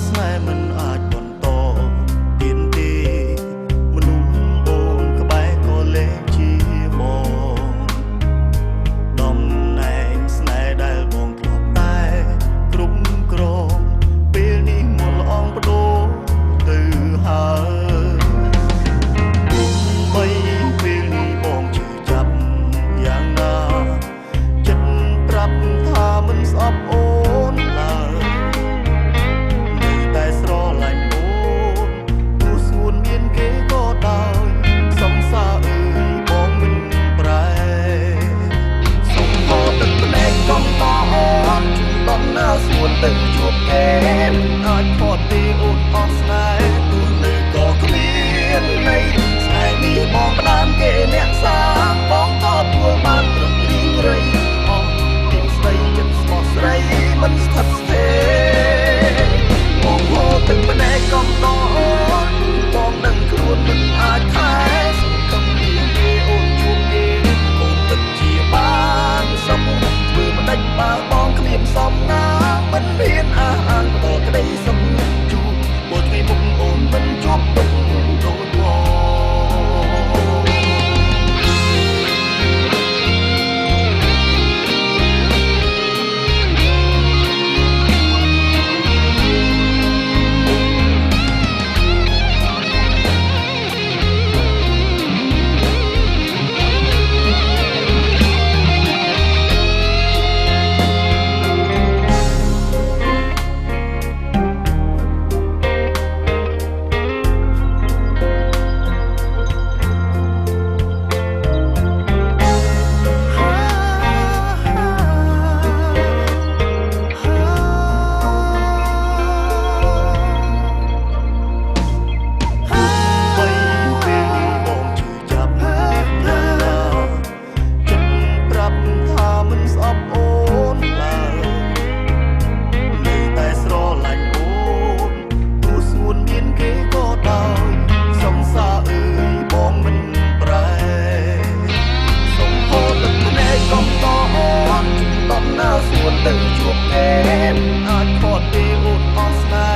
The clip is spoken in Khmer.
ស្នេហ៍មិនអាចបន្តទៀនទេមនុស្សអូនក្បែរក៏លែងជាបងដំណែងស្នេហ៍ដែលបងធ្លាប់តែគ្រប់គ្រងពេលនេះមលអងបដូរទៅហើយបីពេលនេះបងជឿចាប់យ៉ាងណាចិត្តប្រាប់ថាមិនស្អប់អូនឡើយនៅតែស្រឡាញ់អូនទោះស្ងួនមានគេក៏ដោយសង្សារអើយបងមិនប្រែសុំខកទឹកភ្នែកកុំតអូនជុំដំណើរស្ងួនទៅជួបគេមិនអាចផត់ទេអូនអស់ស្នេហ៍ទោះនៅក៏គ្មានន័យស្នេហ៍នេះបងផ្ដាំគេអ្នកសាងបងក៏ទួលបានព្រឹករីករាយអស់ទីស្ដីចិត្តស្មោះស្រីមិនស្ថិតស្ថេរបងហូរទឹកភ្នែកកុំតអូនបងនឹងខ្លួនមិនអាចថែសង្ឃឹមមានគេអូនជួបគេអូនពិតជាបានសុខធ្វើមិនដេចបើបងគ្មានសំណាងមិនមានអាហារបន្តក្តីសុខជួបបើថ្ងៃមុខអូនមិនជួបទុកដូនបង ទៅជួបគេអាចខត់ទេអូនអស់ស្នេហ៍